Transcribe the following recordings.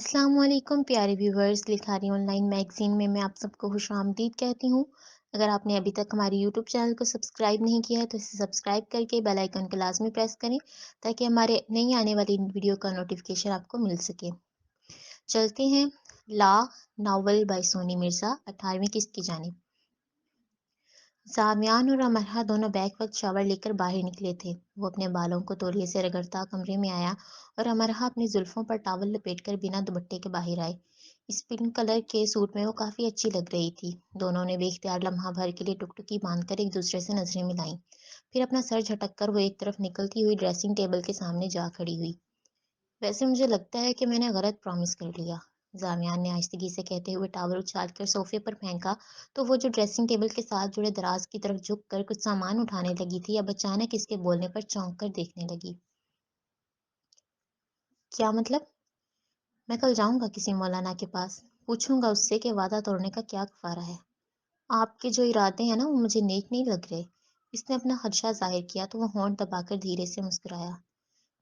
السلام علیکم پیارے ویورز، لکھاری آن لائن میگزین میں آپ سب کو خوش آمدید کہتی ہوں۔ اگر آپ نے ابھی تک ہماری یوٹیوب چینل کو سبسکرائب نہیں کیا ہے تو اسے سبسکرائب کر کے بیل آئیکن کو لازمی پریس کریں تاکہ ہمارے نئی آنے والی ویڈیو کا نوٹیفیکیشن آپ کو مل سکے۔ چلتے ہیں لا ناول بائی سونی مرزا 18ویں قسط کی جانب۔ سامیان اور امرہ دونوں بیک وقت شاور لے کر باہر نکلے تھے۔ وہ اپنے بالوں کو تولیے سے رگڑتا کمرے میں آیا اور امرہ اپنی زلفوں پر ٹاول لپیٹ کر بنا دوپٹے کے باہر آئے۔ اس پنک کلر کے سوٹ میں وہ کافی اچھی لگ رہی تھی۔ دونوں نے بے اختیار لمحہ بھر کے لیے ٹکٹکی باندھ کر ایک دوسرے سے نظریں ملائیں۔ پھر اپنا سر جھٹک کر وہ ایک طرف نکلتی ہوئی ڈریسنگ ٹیبل کے سامنے جا کھڑی ہوئی۔ ویسے مجھے لگتا ہے کہ میں نے غلط پرامس کر لیا، زامیان نے آہستگی سے کہتے ہوئے ٹاول اچھال کر صوفے پر پھینکا تو وہ جو ڈریسنگ ٹیبل کے ساتھ جڑے دراز کی طرف جھک کر کچھ سامان اٹھانے لگی تھی اب اچانک اس کے بولنے پر چونک کر دیکھنے لگی۔ کیا مطلب؟ میں کل جاؤں گا کسی مولانا کے پاس، پوچھوں گا اس سے کہ وعدہ توڑنے کا کیا کفارہ ہے۔ آپ کے جو ارادے ہیں نا وہ مجھے نیک نہیں لگ رہے۔ اس نے اپنا خدشہ ظاہر کیا تو وہ ہونٹ دبا کر دھیرے سے مسکرایا۔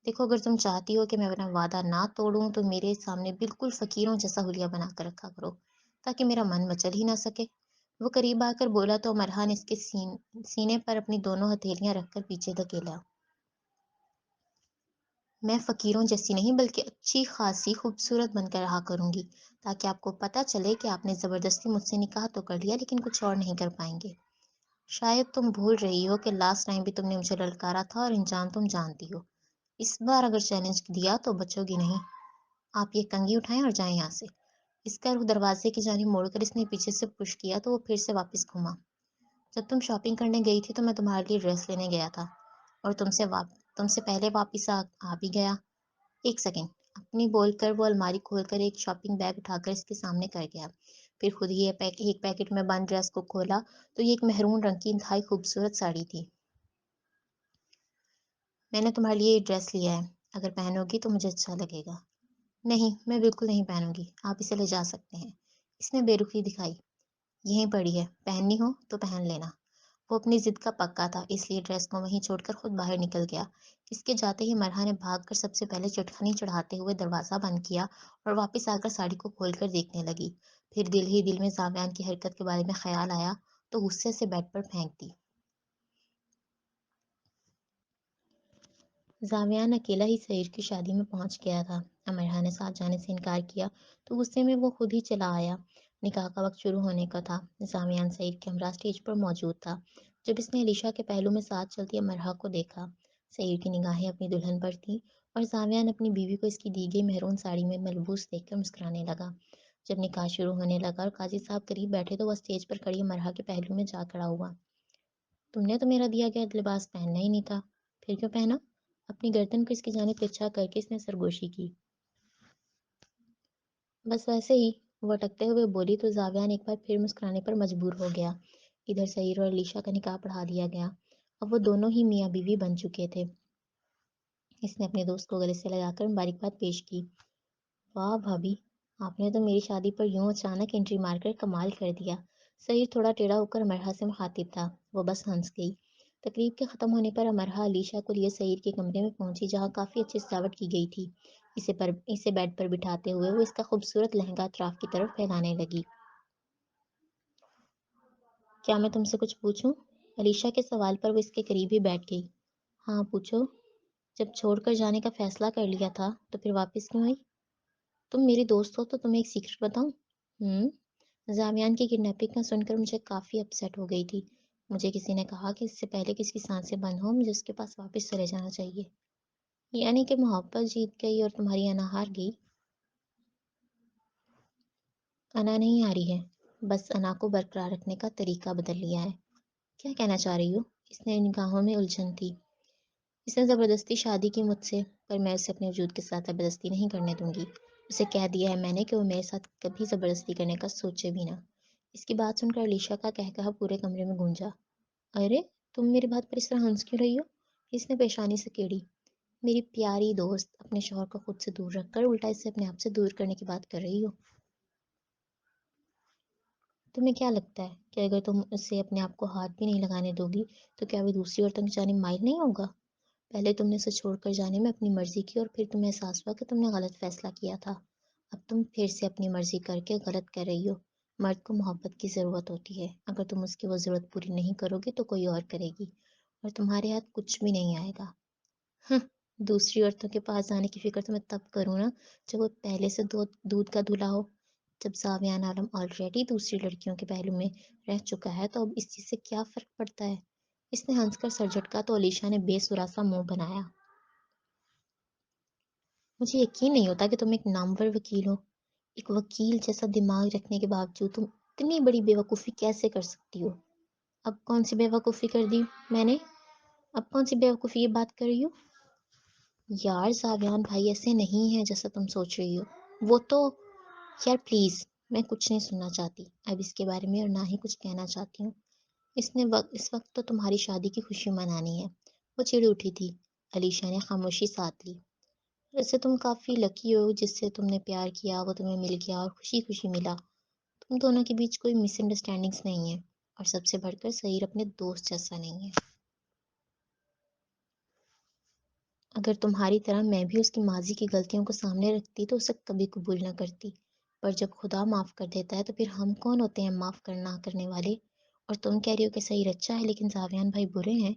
دیکھو، اگر تم چاہتی ہو کہ میں اپنا وعدہ نہ توڑوں تو میرے سامنے بالکل فقیروں جیسا حلیہ بنا کر رکھا کرو تاکہ میرا من مچل ہی نہ سکے۔ وہ قریب آ کر بولا تو امرہ نے اس کے سینے پر اپنی دونوں ہتھیلیاں رکھ کر پیچھے دھکیلا۔ میں فقیروں جیسی نہیں بلکہ اچھی خاصی خوبصورت بن کر رہا کروں گی تاکہ آپ کو پتہ چلے کہ آپ نے زبردستی مجھ سے نکاح تو کر لیا لیکن کچھ اور نہیں کر پائیں گے۔ شاید تم بھول رہی ہو کہ لاسٹ ٹائم بھی تم نے مجھے للکارا تھا اور انجام تم جانتی ہو۔ اس بار اگر چیلنج دیا تو بچو گی نہیں۔ آپ یہ کنگھی اٹھائیں اور جائیں یہاں سے۔ اس کا رخ دروازے کی جانب موڑ کر اس نے پیچھے سے پش کیا تو وہ پھر سے واپس گھوما۔ جب تم شاپنگ کرنے گئی تھی تو میں تمہارے لیے ڈریس لینے گیا تھا اور تم سے پہلے واپس آ بھی گیا۔ ایک سیکنڈ، اپنی بول کر وہ الماری کھول کر ایک شاپنگ بیگ اٹھا کر اس کے سامنے کر گیا۔ پھر خود ہی ایک پیکٹ میں بند ڈریس کو کھولا تو یہ ایک مہرون رنگ کی انتہائی خوبصورت ساڑی تھی۔ میں نے تمہارے لیے یہ ڈریس لیا ہے، اگر پہنو گی تو مجھے اچھا لگے گا۔ نہیں، میں بالکل نہیں پہنوں گی، آپ اسے لے جا سکتے ہیں۔ اس نے بے رخی دکھائی۔ یہیں پڑی ہے، پہننی ہو تو پہن لینا۔ وہ اپنی ضد کا پکا تھا، اس لیے ڈریس کو وہیں چھوڑ کر خود باہر نکل گیا۔ اس کے جاتے ہی مرحا نے بھاگ کر سب سے پہلے چٹکنی چڑھاتے ہوئے دروازہ بند کیا اور واپس آ کر ساڑی کو کھول کر دیکھنے لگی۔ پھر دل ہی دل میں زامیان کی حرکت کے بارے میں خیال آیا تو غصے سے بیڈ پر پھینک دی۔ زامیان اکیلا ہی سعید کی شادی میں پہنچ گیا تھا۔ امرہ نے ساتھ جانے سے انکار کیا تو غصے میں وہ خود ہی چلا آیا۔ نکاح کا وقت شروع ہونے کا تھا۔ زامیان سعید کے ہمراہ اسٹیج پر موجود تھا جب اس نے علیشا کے پہلو میں ساتھ چلتی امرہ کو دیکھا۔ سعید کی نگاہیں اپنی دلہن پر تھیں اور زامیان اپنی بیوی کو اس کی دی گئی مہرون ساڑی میں ملبوس دیکھ کر مسکرانے لگا۔ جب نکاح شروع ہونے لگا اور قاضی صاحب قریب بیٹھے تو وہ اسٹیج پر کھڑی امرہ کے پہلو میں جا کھڑا ہوا۔ تم نے تو میرا دیا گیا لباس پہننا ہی نہیں تھا، پھر کیوں پہنا؟ اپنی گردن کو اس کی جانب ترچھا کر کے اس نے سرگوشی کی۔ بس ویسے ہی، وہ اٹکتے ہوئے بولی تو زاویان ایک بار پھر مسکرانے پر مجبور ہو گیا۔ ادھر سعید اور علیشا کا نکاح پڑھا دیا گیا۔ اب وہ دونوں ہی میاں بیوی بن چکے تھے۔ اس نے اپنے دوست کو گلے سے لگا کر مبارکباد پیش کی۔ واہ بھابھی، آپ نے تو میری شادی پر یوں اچانک انٹری مار کر کمال کر دیا۔ سعید تھوڑا ٹیڑھا ہو کر امرہ سے مخاطب تھا۔ وہ بس ہنس گئی۔ تقریب کے ختم ہونے پر امرہ علیشا کو لیے سعید کے کمرے میں پہنچی جہاں کافی اچھی سجاوٹ کی گئی تھی۔ اسے بیڈ پر بٹھاتے ہوئے وہ اس کا خوبصورت لہنگا اطراف کی طرف پھیلانے لگی۔ کیا میں تم سے کچھ پوچھوں؟ علیشا کے سوال پر وہ اس کے قریب ہی بیٹھ گئی۔ ہاں پوچھو۔ جب چھوڑ کر جانے کا فیصلہ کر لیا تھا تو پھر واپس کیوں آئی؟ تم میری دوست ہو تو تمہیں ایک سیکرٹ بتاؤں؟ زامیان کی کڈنیپنگ کا سن کر مجھے کافی اپسیٹ ہو گئی تھی۔ مجھے کسی نے کہا کہ اس سے پہلے کسی کی سانسیں بند ہوں مجھے اس کے پاس واپس چلے جانا چاہیے۔ یعنی کہ محبت جیت گئی اور تمہاری انا ہار گئی؟ انا نہیں ہاری ہے، بس انا کو برقرار رکھنے کا طریقہ بدل لیا ہے۔ کیا کہنا چاہ رہی ہو؟ اس نے نگاہوں میں الجھن تھی۔ اس نے زبردستی شادی کی مجھ سے، پر میں اسے اپنے وجود کے ساتھ زبردستی نہیں کرنے دوں گی۔ اسے کہہ دیا ہے میں نے کہ وہ میرے ساتھ کبھی زبردستی کرنے کا سوچے بھی نہ۔ اس کی بات سن کر علیشا کا کہا پورے کمرے میں گونجا۔ ارے، تم میری بات پر اس طرح ہنس کیوں رہی ہو؟ اس نے پیشانی سے کیڑی۔ میری پیاری دوست اپنے شوہر کو خود سے دور رکھ کر الٹا اسے اپنے آپ سے دور کرنے کی بات کر رہی ہو۔ تمہیں کیا لگتا ہے کہ اگر تم اسے اپنے آپ کو ہاتھ بھی نہیں لگانے دو گی تو کیا وہ دوسری عورتوں کی جانب مائل نہیں ہوگا؟ پہلے تم نے اسے چھوڑ کر جانے میں اپنی مرضی کی اور پھر تمہیں احساس ہوا کہ تم نے غلط فیصلہ کیا تھا۔ اب تم پھر سے اپنی مرضی کر کے غلط کر رہی ہو۔ مرد کو محبت کی ضرورت ہوتی ہے، اگر تم اس کی وہ ضرورت پوری نہیں کرو گی تو کوئی اور کرے گی، اور تمہارے ہاتھ کچھ بھی نہیں آئے گا۔ ہم، دوسری عورتوں کے پاس جانے کی فکر تو میں تب کروں نا جب وہ پہلے سے دودھ کا دھلا ہو۔ جب زاویان عالم آلریڈی دوسری لڑکیوں کے پہلو میں رہ چکا ہے تو اب اس چیز سے کیا فرق پڑتا ہے؟ اس نے ہنس کر سر جھٹکا تو علیشا نے بے سرا سا منہ بنایا۔ مجھے یقین نہیں ہوتا کہ تم ایک نامور وکیل ہو۔ ایک وکیل جیسا دماغ رکھنے کے باوجود تم اتنی بڑی بیوقوفی کیسے کر سکتی ہو؟ اب کون سی بیوقوفی کر دی میں نے؟ اب کون سی بیوقوفی یہ بات کر رہی ہو؟ یار زاویان بھائی ایسے نہیں ہے جیسا تم سوچ رہی ہو۔ وہ تو… یار پلیز، میں کچھ نہیں سننا چاہتی اب اس کے بارے میں، اور نہ ہی کچھ کہنا چاہتی ہوں۔ اس وقت تو تمہاری شادی کی خوشی منانی ہے۔ وہ چڑ اٹھی تھی۔ علیشا نے خاموشی ساتھ لی۔ ویسے تم کافی لکی ہو، جس سے تم نے پیار کیا وہ تمہیں مل گیا اور خوشی خوشی ملا۔ تم دونوں کے بیچ کوئی مس انڈرسٹینڈنگس نہیں ہے، اور سب سے بڑھ کر سعید اپنے دوست جیسا نہیں ہے۔ اگر تمہاری طرح میں بھی اس کی ماضی کی غلطیوں کو سامنے رکھتی تو اسے کبھی قبول نہ کرتی، پر جب خدا معاف کر دیتا ہے تو پھر ہم کون ہوتے ہیں معاف کرنا کرنے والے؟ اور تم کہہ رہی ہو کہ سعید اچھا ہے لیکن زاویان بھائی برے ہیں۔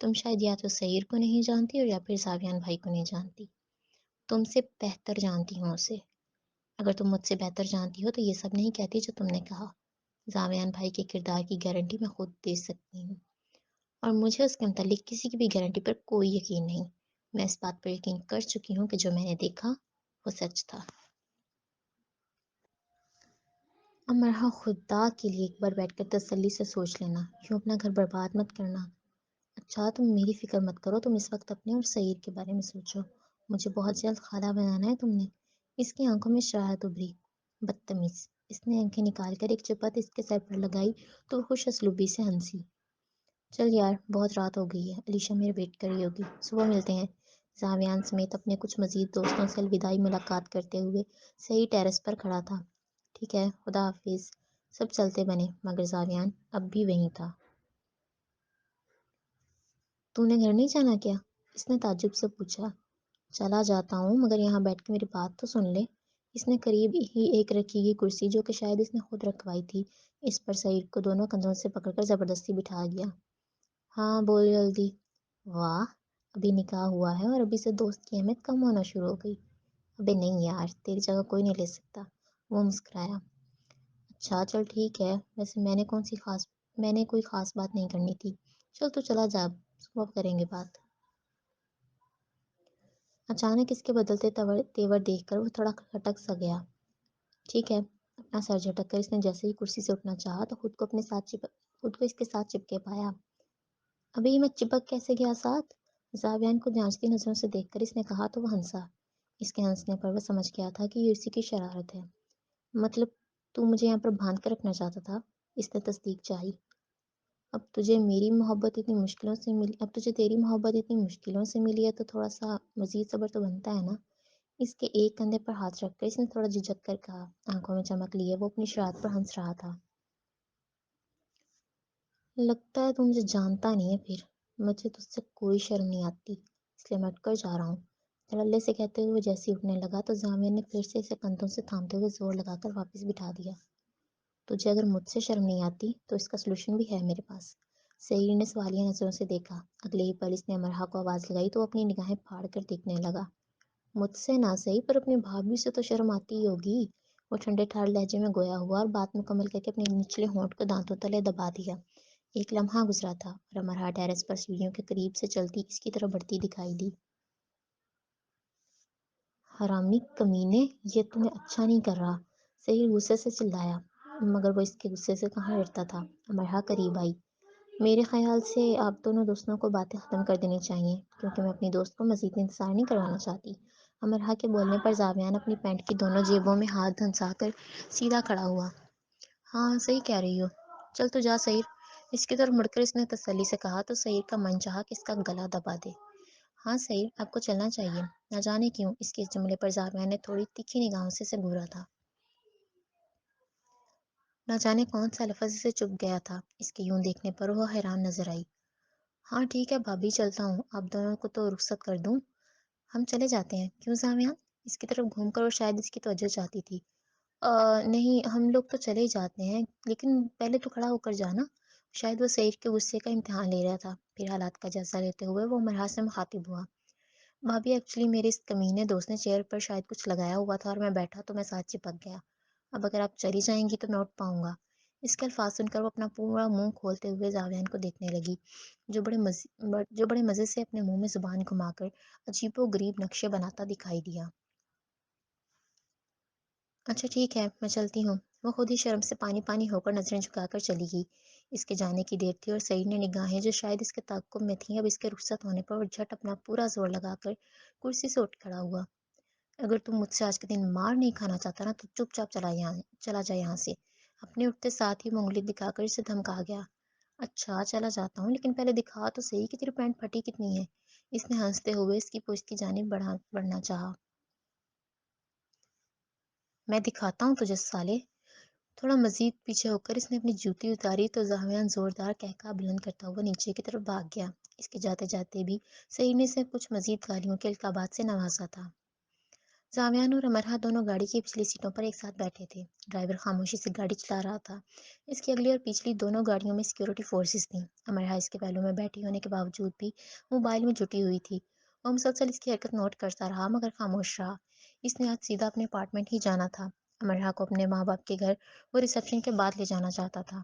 تم شاید یا تو سعید کو نہیں جانتی اور یا پھر زاویان بھائی کو نہیں جانتی۔ تم سے بہتر جانتی ہوں اسے۔ اگر تم مجھ سے بہتر جانتی ہو تو یہ سب نہیں کہتی جو تم نے کہا۔ زاویان بھائی کے کردار کی گارنٹی میں خود دے سکتی ہوں، اور مجھے اس کے متعلق کسی کی بھی گارنٹی پر کوئی یقین نہیں۔ میں اس بات پر یقین کر چکی ہوں کہ جو میں نے دیکھا وہ سچ تھا۔ امرحا خدا کے لیے ایک بار بیٹھ کر تسلی سے سوچ لینا، یوں اپنا گھر برباد مت کرنا۔ اچھا تم میری فکر مت کرو، تم اس وقت اپنے اور سعید کے بارے میں سوچو۔ مجھے بہت جلد خالہ بنانا ہے تم نے۔ اس کی آنکھوں میں شراہت ابھری۔ بدتمیز۔ اس نے آنکھیں نکال کر ایک چپت اس کے سر پر لگائی تو وہ خوش اسلوبی سے ہنسی۔ چل یار بہت رات ہو گئی ہے، علیشا میرے ویٹ کر رہی ہوگی، صبح ملتے ہیں۔ زاویان سمیت اپنے کچھ مزید دوستوں سے الوداعی ملاقات کرتے ہوئے سعید ٹیرس پر کھڑا تھا۔ ٹھیک ہے، خدا حافظ۔ سب چلتے بنے مگر زاویان اب بھی وہیں تھا۔ تو نے گھر نہیں جانا کیا؟ اس نے تعجب سے پوچھا۔ چلا جاتا ہوں مگر یہاں بیٹھ کے میری بات تو سن لے۔ اس نے قریب ہی ایک رکھی گئی کرسی، جو کہ شاید اس نے خود رکھوائی تھی، اس پر سعید کو دونوں کندھوں سے پکڑ کر زبردستی بٹھا دیا۔ ہاں بول جلدی۔ واہ، ابھی نکاح ہوا ہے اور ابھی سے دوست کی اہمیت کم ہونا شروع ہو گئی؟ ابے نہیں یار، تیری جگہ کوئی نہیں لے سکتا۔ وہ مسکرایا۔ اچھا چل ٹھیک ہے، ویسے میں نے کوئی خاص بات نہیں کرنی تھی۔ چل تو چلا جا، صبح کریں گے بات۔ اچانک اس کے بدلتے تیور دیکھ کر وہ تھوڑا کھٹک سا گیا۔ ٹھیک ہے، اپنا سر جھٹک کر اس نے جیسے ہی کرسی سے اٹھنا چاہا تو خود کو اس کے ساتھ چپکے پایا۔ ابھی میں چپک کیسے گیا ساتھ؟ زاویان کو جانچتی نظروں سے دیکھ کر اس نے کہا تو وہ ہنسا۔ اس کے ہنسنے پر وہ سمجھ گیا تھا کہ یہ اسی کی شرارت ہے۔ مطلب تو مجھے یہاں پر باندھ کر رکھنا چاہتا تھا؟ اس نے تصدیق چاہی۔ اب تجھے تیری محبت اتنی مشکلوں سے ملی ہے تو تھوڑا سا مزید صبر تو بنتا ہے نا؟ اس کے ایک کندھے پر ہاتھ رکھ کر اس نے تھوڑا جھجک کر کہا۔ آنکھوں میں چمک لیے وہ اپنی شرارت پر ہنس رہا تھا۔ لگتا ہے تو مجھے جانتا نہیں ہے، پھر مجھے تجھ سے کوئی شرم نہیں آتی، اس لیے میں اٹھ کر جا رہا ہوں۔ دھڑلے سے کہتے ہوئے جیسے ہی اٹھنے لگا تو زاویہ نے پھر سے اسے کندھوں سے تھامتے ہوئے زور لگا کر واپس بٹھا دیا۔ تجھے اگر مجھ سے شرم نہیں آتی تو اس کا سلوشن بھی ہے میرے پاس۔ سعید نے سوالیہ نظروں سے دیکھا۔ اگلے ہی پل اس نے امرحا کو آواز لگائی تو وہ اپنی نگاہیں پھاڑ کر دیکھنے لگا۔ مجھ سے نہ صحیح پر اپنی بھابھی سے تو شرم آتی ہی ہوگی۔ وہ ٹھنڈے ٹھار لہجے میں گویا ہوا اور بات مکمل کر کے اپنے نچلے ہونٹ کو دانتوں تلے دبا دیا۔ ایک لمحہ گزرا تھا اور امرحا ٹیرس پر سیڑھیوں کے قریب سے چلتی اس کی طرف بڑھتی دکھائی دی۔ حرامی کمینے، یہ تمہیں اچھا نہیں کر رہا، سعید غصے سے چلایا، مگر وہ اس کے غصے سے کہاں ڈرتا تھا۔ امرحا قریب آئی۔ میرے خیال سے آپ دونوں دوستوں کو باتیں ختم کر دینی چاہیے، کیونکہ میں اپنی دوست کو مزید انتظار نہیں کروانا چاہتی۔ امرحا کے بولنے پر زاویان اپنی پینٹ کی دونوں جیبوں میں ہاتھ دھنسا کر سیدھا کھڑا ہوا۔ ہاں صحیح کہہ رہی ہو، چل تو جا سعید۔ اس کی طرف مڑ کر اس نے تسلی سے کہا تو سعید کا من چاہا کہ اس کا گلا دبا دے۔ ہاں سعید، آپ کو چلنا چاہیے۔ نہ جانے کیوں اس کے اس جملے پر زاویہ نے تھوڑی تیکھی نگاہوں سے اسے گھورا تھا۔ نہ جانے کون سا لفظ اسے چپ گیا تھا، اس کے یوں دیکھنے پر وہ حیران نظر آئی۔ ہاں ٹھیک ہے بھابھی، چلتا ہوں، آپ دونوں کو تو رخصت کر دوں۔ ہم چلے جاتے ہیں، کیوں زاویہ؟ اس کی طرف گھوم کر اور شاید اس کی توجہ چاہتی تھی۔ نہیں، ہم لوگ تو چلے جاتے ہیں، لیکن پہلے تو کھڑا ہو کر جانا۔ شاید وہ سعید کے غصے کا امتحان لے رہا تھا۔ پھر حالات کا جائزہ لیتے ہوئے وہ مرحا سے مخاطب ہوا۔ بھابھی ایکچولی میرے اس کمینے دوست نے چیئر پر شاید کچھ لگایا ہوا تھا اور میں بیٹھا تو میں ساتھ چپک گیا۔ اب اگر آپ چلی جائیں گی تو میں اٹھ پاؤں گا۔ اس کے الفاظ سن کر وہ اپنا پورا منہ کھولتے ہوئے زاویان کو دیکھنے لگی، جو بڑے مزے سے اپنے منہ میں زبان گھما کر عجیب و غریب نقشے بناتا دکھائی دیا۔ اچھا ٹھیک ہے، میں چلتی ہوں۔ وہ خود ہی شرم سے پانی پانی ہو کر نظریں جھکا کر چلی گئی۔ اس کے جانے کی دیر تھی اور سعید نے نگاہیں جو شاید اس کے تعاقب میں تھیں اب اس کے رخصت ہونے پر وہ جھٹ اپنا پورا زور لگا کر کرسی سے اٹھ کھڑا ہوا۔ اگر تم مجھ سے آج کے دن مار نہیں کھانا چاہتا نا تو چپ چاپ چلا جا یہاں سے۔ اپنے اٹھتے ساتھ ہی وہ انگلی دکھا کر اسے دھمکا گیا۔ اچھا چلا جاتا ہوں، لیکن پہلے دکھا تو صحیح کہ تیری پینٹ پھٹی کتنی ہے۔ اس نے ہنستے ہوئے اس کی پشت کی جانب بڑھنا چاہا۔ میں دکھاتا ہوں تجھے سالے۔ تھوڑا مزید پیچھے ہو کر اس نے اپنی جوتی اتاری تو زاویان زوردار قہقہ بلند کرتا ہوا نیچے کی طرف بھاگ گیا۔ اس کے جاتے جاتے بھی سعید نے اسے کچھ مزید گالیوں کے القابات سے نوازا تھا۔ زاویان اور امرہ دونوں گاڑی کی پچھلی سیٹوں پر ایک ساتھ بیٹھے تھے۔ ڈرائیور خاموشی سے گاڑی چلا رہا تھا۔ اس کی اگلی اور پچھلی دونوں گاڑیوں میں سیکیورٹی فورسز تھیں۔ امرہ اس کے پہلو میں بیٹھی ہونے کے باوجود بھی موبائل میں جٹی ہوئی تھی۔ وہ مسلسل اس کی حرکت نوٹ کرتا رہا مگر خاموش رہا۔ اس نے آج سیدھا اپنے اپارٹمنٹ ہی جانا تھا۔ امرہ کو اپنے ماں باپ کے گھر وہ ریسیپشن کے بعد لے جانا چاہتا تھا۔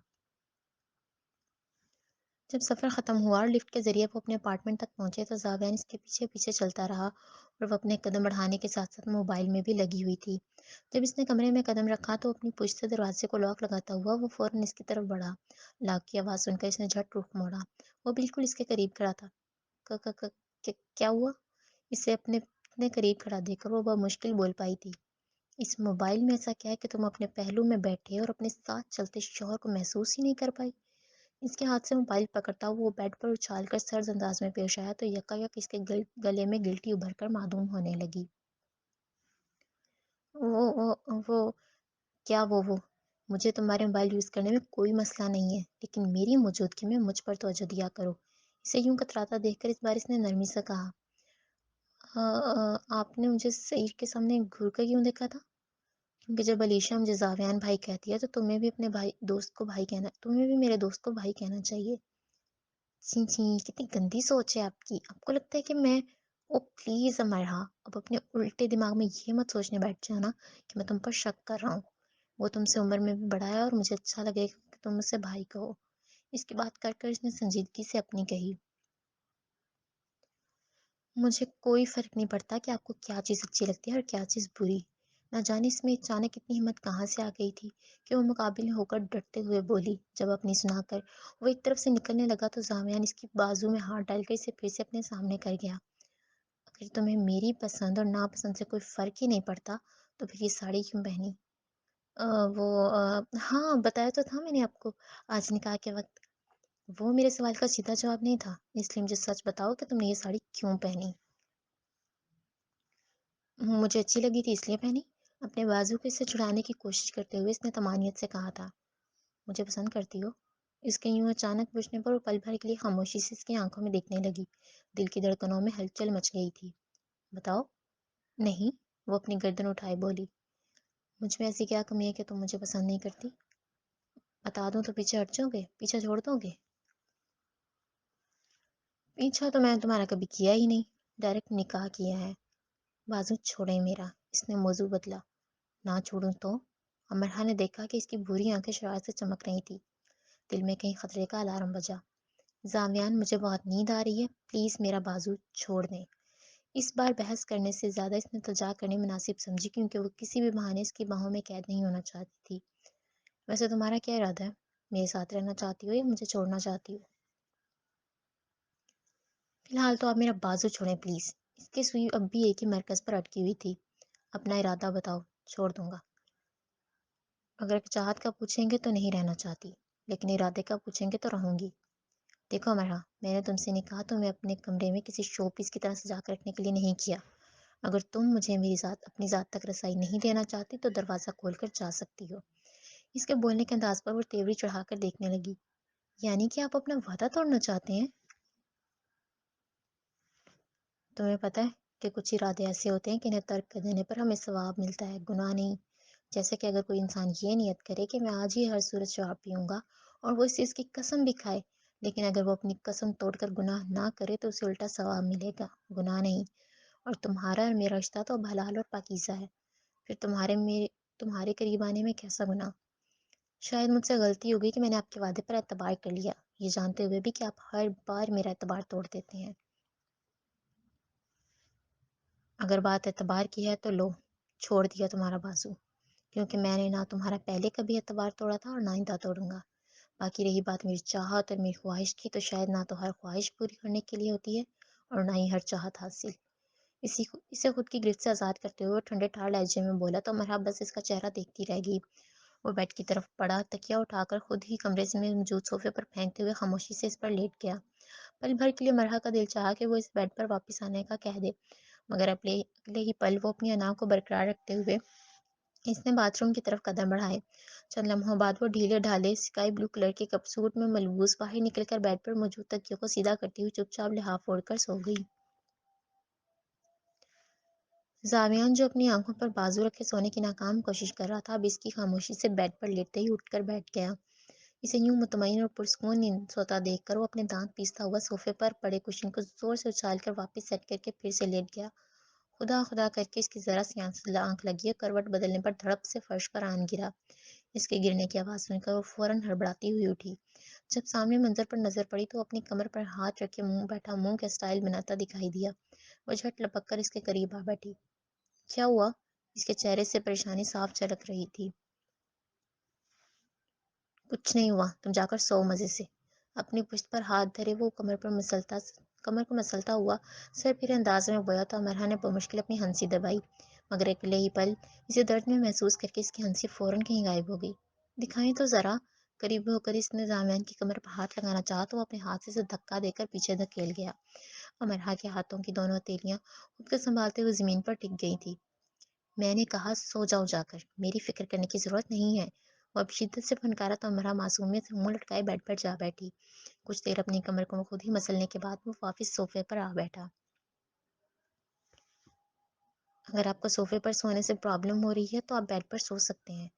جب سفر ختم ہوا اور لفٹ کے ذریعے وہ اپنے اپارٹمنٹ تک پہنچے تو زاویان اس کے پیچھے پیچھے چلتا رہا اور وہ اپنے قدم بڑھانے کے ساتھ ساتھ موبائل میں بھی لگی ہوئی تھی۔ جب اس نے کمرے میں قدم رکھا تو اپنی پشت سے دروازے کو لاک لگاتا ہوا وہ فوراً اس کی طرف بڑھا۔ لاک کی آواز سن کر اس نے جھٹ رخ موڑا۔ وہ بالکل اس کے قریب کھڑا تھا۔ کیا ہوا؟ اسے اپنے قریب کھڑا دیکھ کر وہ بمشکل بول پائی تھی۔ اس موبائل میں ایسا کیا ہے کہ تم اپنے پہلو میں بیٹھے اور اپنے ساتھ چلتے شوہر کو محسوس ہی نہیں کر پائی؟ اس کے ہاتھ سے موبائل پکڑتا وہ بیڈ پر اچھال کر سرد انداز میں پیش آیا تو یکایک اس کے گلے میں گلٹی ابھر کر معدوم ہونے لگی۔ وہ وہ مجھے تمہارے موبائل یوز کرنے میں کوئی مسئلہ نہیں ہے، لیکن میری موجودگی میں مجھ پر توجہ دیا کرو۔ اسے یوں کتراتا دیکھ کر اس بار اس نے نرمی سے کہا، آپ نے مجھے سعید کے سامنے گھور کر کیوں دیکھا تھا؟ کیونکہ جب علیشہ مجھے زاویان بھائی کہتی ہے تو تمہیں بھی میرے دوست کو بھائی کہنا چاہیے۔ چھی چھی، کتنی گندی سوچ ہے آپ کی۔ آپ کو لگتا ہے کہ میں او پلیز امرا، اب اپنے الٹے دماغ میں یہ مت سوچنے بیٹھ جانا کہ میں تم پر شک کر رہا ہوں۔ وہ تم سے عمر میں بھی بڑا ہے اور مجھے اچھا لگے گا کہ تم مجھ سے بھائی کہو۔ اس کی بات کر کر اس نے سنجیدگی سے اپنی کہی، مجھے کوئی فرق نہیں پڑتا کہ آپ کو کیا چیز اچھی لگتی ہے اور کیا چیز بری۔ نہ جانے اس میں اچانک اتنی ہمت کہاں سے آ گئی تھی کہ وہ مقابل ہو کر ڈرتے ہوئے بولی۔ جب اپنی سنا کر وہ ایک طرف سے نکلنے لگا تو زاویان اس کی بازو میں ہاتھ ڈال کر اسے پھر سے اپنے سامنے کر گیا۔ اگر تمہیں میری پسند اور ناپسند سے کوئی فرق ہی نہیں پڑتا تو پھر یہ ساڑی کیوں پہنی؟ وہ ہاں بتایا تو تھا میں نے آپ کو آج نکاح کے وقت۔ وہ میرے سوال کا سیدھا جواب نہیں تھا، اس لیے مجھے سچ بتاؤ کہ تم نے یہ ساڑی کیوں پہنی؟ مجھے اچھی لگی تھی اس لیے پہنی۔ اپنے بازو کو اس سے چھڑانے کی کوشش کرتے ہوئے اس نے طمانیت سے کہا تھا، مجھے پسند کرتی ہو؟ اس کے یوں اچانک پوچھنے پر وہ پل بھر کے لیے خاموشی سے اس کی آنکھوں میں دیکھنے لگی۔ دل کی دھڑکنوں میں ہلچل مچ گئی تھی۔ بتاؤ۔ نہیں، وہ اپنی گردن اٹھائے بولی، مجھ میں ایسی کیا کمی ہے کہ تم مجھے پسند نہیں کرتی؟ بتا دوں تو پیچھے ہٹ جاؤ گے، پیچھا چھوڑ دو گے؟ پیچھا تو میں نے تمہارا کبھی کیا ہی نہیں، ڈائریکٹ نکاح کیا ہے۔ بازو چھوڑے میرا، اس نے موضوع بدلا۔ نہ چھوڑوں تو؟ امرہ نے دیکھا کہ اس کی بری آنکھیں شرارت سے چمک رہی تھی۔ دل میں کہیں خطرے کا الارم بجا۔ زاویان، مجھے بہت نیند آ رہی ہے، پلیز میرا بازو چھوڑ دیں۔ اس بار بحث کرنے سے زیادہ اس نے الجا کرنی مناسب سمجھی کیونکہ وہ کسی بھی بہانے اس کی باہوں میں قید نہیں ہونا چاہتی تھی۔ ویسے تمہارا کیا ارادہ ہے؟ میرے ساتھ رہنا چاہتی ہو یا مجھے چھوڑنا چاہتی ہو؟ فی الحال تو آپ میرا بازو چھوڑیں پلیز۔ اس کی سوئی اب بھی ایک ہی مرکز پر اٹکی ہوئی تھی۔ اپنا ارادہ بتاؤ، چھوڑ دوں گا۔ اگر چاہت کا پوچھیں گے تو نہیں رہنا چاہتی، لیکن ارادے کا پوچھیں گے تو رہوں گی۔ دیکھو مرحا، میں نے تم سے نکاح تو میں اپنے کمرے میں کسی شو پیس کی طرح سجا کر رکھنے کے لیے نہیں کیا۔ اگر تم مجھے اپنی ذات تک رسائی نہیں دینا چاہتی تو دروازہ کھول کر جا سکتی ہو۔ اس کے بولنے کے انداز پر وہ تیوری چڑھا کر دیکھنے لگی۔ یعنی کہ آپ اپنا وعدہ توڑنا چاہتے ہیں؟ تمہیں پتہ ہے کہ کچھ ارادے ایسے ہوتے ہیں کہ انہیں ترک کر دینے پر ہمیں ثواب ملتا ہے، گناہ نہیں۔ جیسے کہ اگر کوئی انسان یہ نیت کرے کہ میں آج ہی ہر صورت شراب پیوں گا اور وہ اس چیز کی قسم بھی کھائے، لیکن اگر وہ اپنی قسم توڑ کر گناہ نہ کرے تو اسے الٹا ثواب ملے گا، گناہ نہیں۔ اور تمہارا اور میرا رشتہ تو اب حلال اور پاکیزہ ہے، پھر تمہارے قریب آنے میں کیسا گناہ؟ شاید مجھ سے غلطی ہوگی کہ میں نے آپ کے وعدے پر اعتبار کر لیا، یہ جانتے ہوئے بھی کہ آپ ہر بار میرا اعتبار توڑ دیتے ہیں۔ اگر بات اعتبار کی ہے تو لو، چھوڑ دیا تمہارا بازو، کیونکہ میں نے نہ تمہارا پہلے کبھی اعتبار توڑا تھا اور نہ آئندہ توڑوں گا۔ باقی رہی بات میری چاہت اور میری خواہش کی، تو شاید نہ تو ہر خواہش پوری کرنے کے لیے ہوتی ہے اور نہ ہی ہر چاہت حاصل۔ اسے خود کی گرفت سے آزاد کرتے ہوئے ٹھنڈے ٹھار لہجے میں بولا تو مرحب بس اس کا چہرہ دیکھتی رہ گئی۔ وہ بیڈ کی طرف پڑا، تکیا اٹھا کر خود ہی کمرے میں موجود صوفے پر پھینکتے ہوئے خاموشی سے اس پر لیٹ گیا۔ پل بھر کے لیے مرحا کا دل چاہا کہ وہ اس بیڈ پر واپس آنے کا کہہ دے، مگر اگلے ہی پل وہ اپنی انا کو برقرار رکھتے ہوئے اس نے باتھ روم کی طرف قدم بڑھائے۔ چند لمحوں بعد وہ ڈھیلے ڈھالے اسکائی بلو کلر کے کپ سوٹ میں ملبوس باہر نکل کر بیڈ پر موجود تکیوں کو سیدھا کرتی ہوئی چپ چاپ لحاف اوڑھ کر سو گئی۔ زاویان جو اپنی آنکھوں پر بازو رکھے سونے کی ناکام کوشش کر رہا تھا، اب اس کی خاموشی سے بیڈ پر لیٹتے ہی اٹھ کر بیٹھ گیا۔ اسے یوں مطمئن اور پرسکون نیند سوتا دیکھ کر وہ اپنے دانت پیستا ہوا صوفے پر پڑے کشن کو زور سے اچھال کر واپس سیٹ کر کے پھر سے لیٹ گیا۔ خدا خدا کر کے اس کی ذرا سی آنکھ لگی اور کروٹ بدلنے پر دھڑپ سے فرش پر آن گرا۔ اس کے گرنے کی آواز سن کر وہ فوراً ہڑبڑاتی ہوئی اٹھی۔ جب سامنے منظر پر نظر پڑی تو اپنی کمر پر ہاتھ رکھے بیٹھا منہ کا اسٹائل بناتا دکھائی دیا۔ وہ جھٹ لپک کر اس کے قریب آ بیٹھی۔ کیا ہوا؟ اس کے چہرے سے پریشانی صاف جھلک رہی تھی۔ کچھ نہیں ہوا، تم جا کر سو مزے سے۔ اپنی پشت پر ہاتھ دھرے وہ کمر کو مسلتا ہوا سر پھر انداز میں بولا تو امرہ نے بمشکل اپنی ہنسی دبائی، مگر اگلے ہی پل اسے درد میں محسوس کر کے اس کی ہنسی فوراً کہیں غائب ہو گئی۔ دکھائیں تو ذرا۔ قریب ہو کر اس نے زامیان کی کمر پر ہاتھ لگانا چاہا تو وہ اپنے ہاتھ سے اسے دھکا دے کر پیچھے دھکیل گیا۔ امرہ کے ہاتھوں کی دونوں ہتھیلیاں خود کو سنبھالتے ہوئے زمین پر ٹک گئی تھی۔ میں نے کہا سو جاؤ جا کر، میری فکر کرنے کی ضرورت نہیں ہے۔ وہ اب شدت سے پھنکارا تو امرہ معصومیت سے منہ لٹکائے بیڈ پر جا بیٹھی۔ کچھ دیر اپنی کمر کو خود ہی مسلنے کے بعد وہ واپس صوفے پر آ بیٹھا۔ اگر آپ کو صوفے پر سونے سے پرابلم ہو رہی ہے تو آپ بیڈ پر سو سکتے ہیں،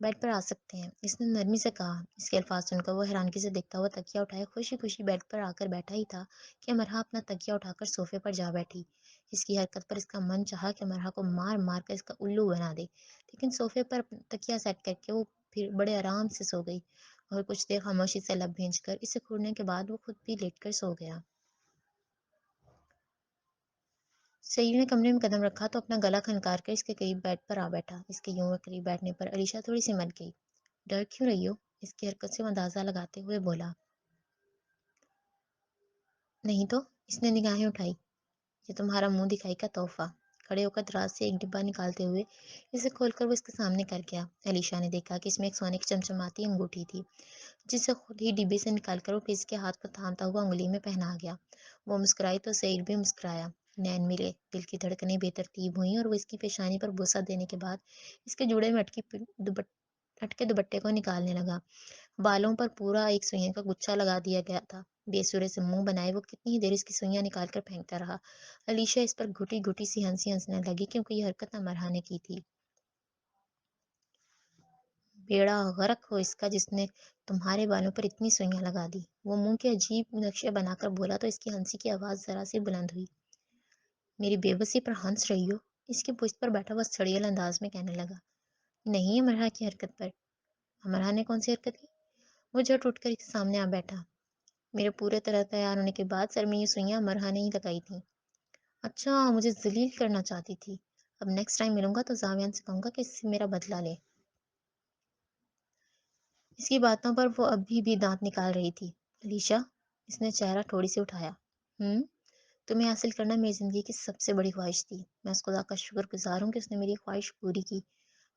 بیڈ پر آ سکتے ہیں، اس نے نرمی سے کہا۔ اس کے الفاظ سن کر وہ حیرانگی سے دیکھتا ہوا تکیا اٹھائے خوشی خوشی بیڈ پر آ کر بیٹھا ہی تھا کہ امرہ اپنا تکیا اٹھا کر صوفے پر جا بیٹھی۔ اس کی حرکت پر اس کا من چاہا کہ امرہ کو مار مار کر اس کا الو بنا دے، لیکن صوفے پر تکیا سیٹ کر کے وہ پھر بڑے آرام سے سو گئی اور کچھ دیر خاموشی سے لب بھینچ کر اسے کھولنے کے بعد وہ خود بھی لیٹ کر سو گیا۔ سعید نے کمرے میں قدم رکھا تو اپنا گلا کھنکار کر اس کے قریب بیڈ پر آ بیٹھا۔ اس کے یوں قریب بیٹھنے پر علیشا تھوڑی سی مٹ گئی۔ ڈر کیوں رہی ہو؟ اس کی حرکت سے وہ اندازہ لگاتے ہوئے بولا۔ نہیں تو، اس نے نگاہیں اٹھائی۔ یہ تمہارا منہ دکھائی کا تحفہ۔ کھڑے ہو کر دراز سے ایک ڈبہ نکالتے ہوئے اسے کھول کر وہ اس کے سامنے کر گیا۔ علیشا نے دیکھا کہ اس میں ایک سونے کی چمچماتی انگوٹھی تھی، جسے خود ہی ڈبے سے نکال کر وہ پھر اس کے ہاتھ کو تھامتا ہوا انگلی میں پہنا گیا۔ وہ مسکرائی تو سعید بھی مسکرایا۔ نین ملے، دل کی دھڑکنیں بے ترتیب ہوئیں اور وہ اس کی پیشانی پر بوسہ دینے کے بعد اس کے جوڑے میں اٹکے دوپٹے کو نکالنے لگا۔ بالوں پر پورا ایک سوئیاں کا گچھا لگا دیا گیا تھا۔ بے سورے سے منہ بنائے وہ کتنی ہی دیر اس کی سوئیاں نکال کر پھینکتا رہا۔ علیشا اس پر گھٹی گھٹی سی ہنسنے لگی کیونکہ یہ حرکت امرہ نے کی تھی۔ بیڑا غرق ہو اس کا جس نے تمہارے بالوں پر اتنی سوئیاں لگا دی، وہ منہ کے عجیب نقشے بنا کر بولا تو اس کی ہنسی کی آواز ذرا سی بلند ہوئی۔ میری بے بسی پر ہنس رہی ہو؟ اس کی پشت پر بیٹھا وہ سڑیل انداز میں کہنے لگا۔ نہیں، امرہ کی حرکت پر۔ امرہ نے کون سی حرکت کی؟ وہ جھٹ اٹھ کر اس کے سامنے آ بیٹھا۔ میرے پورے طرح تیار ہونے کے بعد سر میں یہ سوئیاں امرہ نے ہی لگائی تھیں۔ اچھا، مجھے ذلیل کرنا چاہتی تھی۔ اب نیکسٹ ٹائم ملوں گا تو زاویان سے کہوں گا کہ اس سے میرا بدلہ لے۔ اس کی باتوں پر وہ ابھی بھی دانت نکال رہی تھی۔ علیشا، اس نے چہرہ تھوڑی سے اٹھایا۔ تمہیں حاصل کرنا میری زندگی کی سب سے بڑی خواہش تھی۔ میں اس خدا کا شکر گزار ہوں کہ اس نے میری خواہش پوری کی۔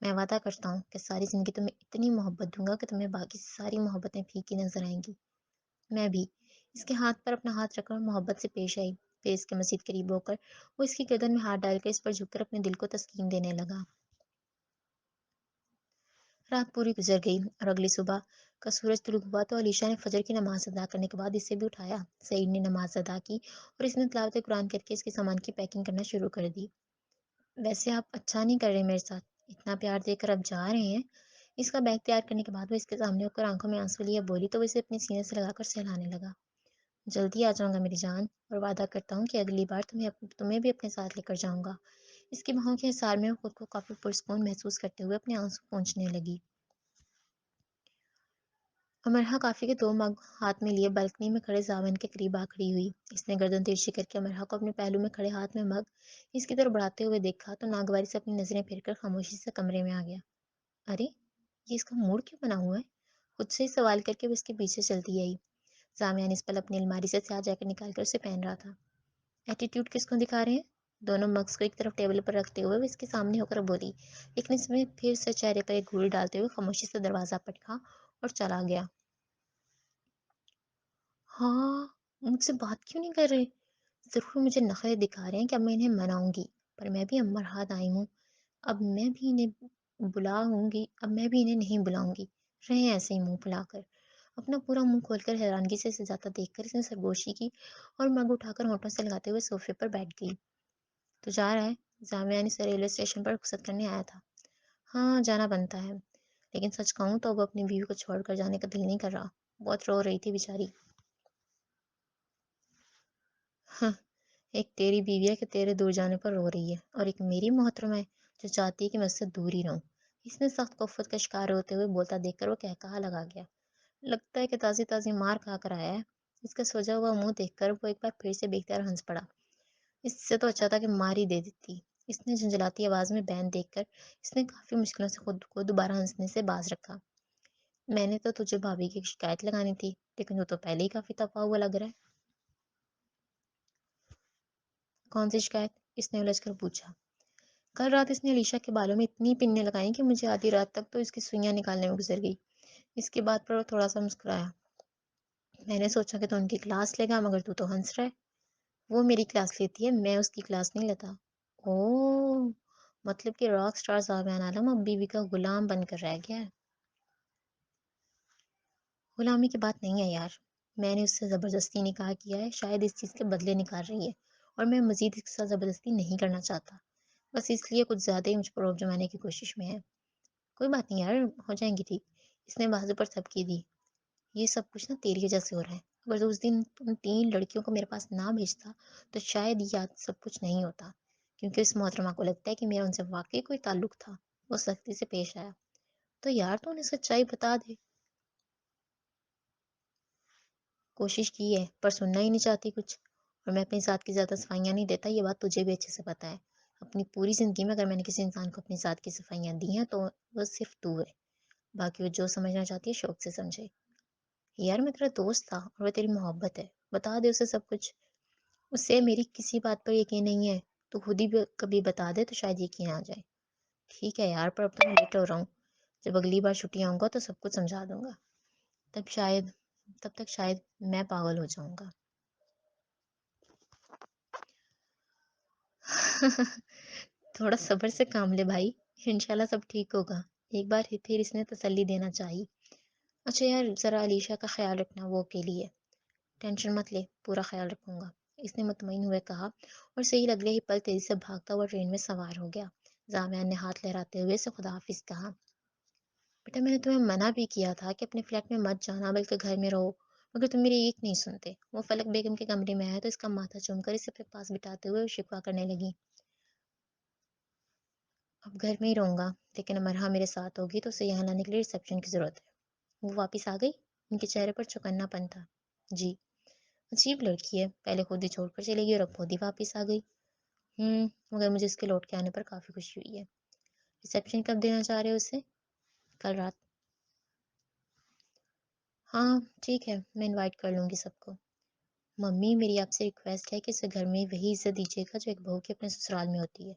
میں وعدہ کرتا ہوں کہ ساری زندگی تمہیں اتنی محبت دوں گا کہ تمہیں باقی ساری محبتیں پھیکی نظر آئیں گی۔ میں بھی۔ اس کے ہاتھ پر اپنا ہاتھ رکھ کر محبت سے پیش آئی، پھر اس کے مزید قریب ہو کر وہ اس کی گردن میں ہاتھ ڈال کر اس پر جھک کر اپنے دل کو تسکین دینے لگا۔ رات پوری گزر گئی اور اگلی صبح کا سورج طلوع ہوا تو علیشا نے فجر کی نماز ادا کرنے کے بعد اسے بھی اٹھایا۔ سعید نے نماز ادا کی اور اس نے تلاوت قرآن کر کے اس کے سامان کی پیکنگ کرنا شروع کر دی۔ ویسے آپ اچھا نہیں کر رہے میرے ساتھ، اتنا پیار دے کر اب جا رہے ہیں۔ اس کا بیگ تیار کرنے کے بعد وہ اس کے سامنے ہو کر آنکھوں میں آنسو لیے بولی تو وہ اسے اپنے سینے سے لگا کر سہلانے لگا۔ جلدی آ جاؤں گا میری جان، اور وعدہ کرتا ہوں کہ اگلی بار تمہیں بھی اپنے ساتھ لے کر جاؤں گا۔ اس کی بہوں کے حصار میں وہ خود کو کافی پرسکون محسوس کرتے ہوئے اپنے آنسو پونچھنے لگی۔ امرہا کافی کے 2 مگ ہاتھ میں لیے بالکنی میں کھڑے زامن کے قریب آ کھڑی ہوئی۔ اس نے گردن ترچھی کر کے امرہا کو اپنے پہلو میں کھڑے ہاتھ میں مگ اس کی طرف بڑھاتے ہوئے دیکھا تو ناگواری سے اپنی نظریں پھیر کر خاموشی سے کمرے میں آ گیا۔ ارے یہ اس کا موڈ کیوں بنا ہوا ہے؟ خود سے ہی سوال کر کے وہ اس کے پیچھے چلتی آئی۔ زامیان اس پل اپنی الماری سے سیاہ جیکٹ نکال کر اسے پہن رہا تھا۔ ایٹیٹیوڈ کس کو دکھا رہے ہیں؟ دونوں مگس کو ایک طرف ٹیبل پر رکھتے ہوئے وہ اس کے سامنے ہو کر بولی، لیکن اس میں پھر سے چہرے پر ایک گھوری ڈالتے ہوئے خاموشی سے دروازہ پٹکا اور چلا گیا۔ ہاں، مجھ سے بات کیوں نہیں کر رہے؟ ضرور مجھے نخرے دکھا رہے ہیں کہ اب میں انہیں مناؤں گی، پر میں بھی امرہاد آئی ہوں، اب میں بھی انہیں نہیں بلاؤں گی۔ رہے ایسے ہی منہ پھلا کر۔ اپنا پورا منہ کھول کر حیرانگی سے اسے جاتا دیکھ کر اس نے سرگوشی کی اور مگ اٹھا کر ہونٹوں سے لگاتے ہوئے صوفے پر بیٹھ گئی۔ تو جا رہا ہے؟ زامیان اسے ریلوے اسٹیشن پر رخصت کرنے آیا تھا۔ ہاں جانا بنتا ہے، لیکن سچ کہوں تو اب اپنی بیوی کو چھوڑ کر جانے کا دل نہیں کر رہا۔ بہت رو رہی تھی بیچاری۔ ہاں، ایک تیری بیوی ہے کہ تیرے دور جانے پر رو رہی ہے، اور ایک میری محترمہ ہے جو چاہتی ہے کہ میں اس سے دور ہی رہوں۔ اس نے سخت کفت کا شکار ہوتے ہوئے بولتا دیکھ کر وہ کہا لگا گیا۔ لگتا ہے کہ تازی تازی مار کھا کر آیا ہے۔ اس کا سوجا ہوا منہ دیکھ کر وہ ایک بار پھر سے بے اختیار ہنس پڑا۔ اس سے تو اچھا تھا کہ مار ہی دے دیتی۔ اس نے جھنجھلاتی آواز میں بہن دیکھ کر اس نے کافی مشکلوں سے خود کو دوبارہ ہنسنے سے باز رکھا۔ میں نے تو تجھے بھابھی کی شکایت لگانی تھی، لیکن وہ تو پہلے ہی کافی تپا ہوا لگ رہا ہے۔ کون سی شکایت؟ اس نے الجھ کر پوچھا۔ کل رات اس نے علیشا کے بالوں میں اتنی پنیں لگائیں کہ مجھے آدھی رات تک تو اس کی سوئیاں نکالنے میں گزر گئی۔ اس کی بات پر وہ تھوڑا سا مسکرایا۔ میں نے سوچا کہ تو ان کی کلاس لے گا، مگر تو ہنس رہا ہے۔ وہ میری کلاس لیتی ہے، میں اس کی کلاس نہیں لیتا۔ اوہ، مطلب کہ راک سٹار زامیان عالم اب بیوی کا غلام بن کر رہ گیا ہے۔ غلامی کی بات نہیں ہے یار، میں نے اس سے زبردستی نکاح کیا ہے، شاید اس چیز کے بدلے نکال رہی ہے، اور میں مزید اس کے ساتھ زبردستی نہیں کرنا چاہتا، بس اس لیے کچھ زیادہ ہی مجھ پر روب جمانے کی کوشش میں ہے۔ کوئی بات نہیں یار، ہو جائیں گی ٹھیک۔ اس نے بازو پر تھپکی دی۔ یہ سب کچھ نا تیری وجہ سے ہو رہا ہے، اگر تو اس دن تم 3 لڑکیوں کو میرے پاس نہ بھیجتا تو شاید یہ سب کچھ نہیں ہوتا، کیونکہ اس محترمہ کو لگتا ہے کہ میرا ان سے واقعی کوئی تعلق تھا۔ وہ سختی سے پیش آیا۔ تو یار تو انہیں سچائی بتا دے۔ کوشش کی ہے، پر سننا ہی نہیں چاہتی کچھ، اور میں اپنی ذات کی زیادہ صفائیاں نہیں دیتا، یہ بات تجھے بھی اچھے سے پتہ ہے۔ اپنی پوری زندگی میں اگر میں نے کسی انسان کو اپنی ذات کی صفائیاں دی ہیں تو وہ صرف تو ہے، باقی وہ جو سمجھنا چاہتی ہے شوق سے سمجھے۔ یار میں تیرا دوست تھا اور وہ تیری محبت ہے، بتا دے اسے سب کچھ۔ اسے میری کسی بات پر یقین نہیں ہے، تو خود ہی کبھی بتا دے تو شاید یقین آ جائے۔ ٹھیک ہے یار، پر اب تو میں لیٹ ہو رہا ہوں، جب اگلی بار چھٹی آؤں گا تو سب کچھ سمجھا دوں گا، تب تک شاید میں پاگل ہو جاؤں گا۔ تھوڑا صبر سے کام لے بھائی، انشاءاللہ سب ٹھیک ہوگا۔ ایک بار پھر اس نے تسلی دینا چاہی۔ اچھا یار ذرا علیشا کا خیال رکھنا، وہ اکیلی ہے۔ ٹینشن مت لے، پورا خیال رکھوں گا، اس نے مطمئن ہوئے کہا، اور صحیح اگلے ہی پل تیزی سے بھاگتا ہوا ٹرین میں سوار ہو گیا۔ زامیان نے ہاتھ لہراتے ہوئے اسے خدا حافظ کہا۔ بیٹا میں نے تمہیں منع بھی کیا تھا کہ اپنے فلیٹ میں مت جانا بلکہ گھر میں رہو، مگر تم میری ایک نہیں سنتے۔ وہ فلک بیگم کے کمرے میں آیا تو اس کا ماتھا چوم کر اسے اپنے پاس بٹھاتے ہوئے شکوہ کرنے لگی۔ اب گھر میں ہی رہوں گا، لیکن امرہا میرے ساتھ ہوگی تو اسے یہاں لانے کے لیے ریسیپشن کی ضرورت ہے۔ وہ واپس آ گئی؟ ان کے چہرے پر چوکنا پن تھا۔ جی، عجیب لڑکی ہے، پہلے خود ہی چھوڑ کر چلی گئی اور اب خود ہی واپس آ گئی۔ مگر مجھے اس کے لوٹ کے آنے پر کافی خوشی ہوئی ہے۔ ریسیپشن کب دینا چاہ رہے ہو اسے؟ کل رات۔ ہاں ٹھیک ہے، میں انوائٹ کر لوں گی سب کو۔ ممی میری آپ سے ریکویسٹ ہے کہ اسے گھر میں وہی عزت دیجیے گا جو ایک بہو کے اپنے سسرال میں ہوتی ہے۔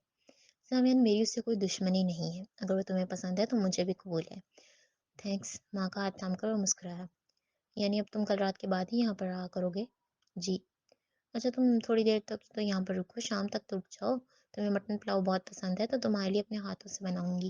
سامیان میری اس سے کوئی دشمنی نہیں ہے، اگر وہ تمہیں پسند ہے تو مجھے بھی قبول ہے۔ تھینکس، ماں کا ہاتھ تھام کر وہ مسکرایا۔ یعنی اب تم کل رات کے بعد ہی یہاں پر رہا کرو گے؟ جی۔ اچھا تم تھوڑی دیر تک تو یہاں پر رکو، شام تک تو رک جاؤ، تمہیں مٹن پلاؤ بہت پسند ہے تو تمہارے لیے اپنے ہاتھوں سے بناؤں گی۔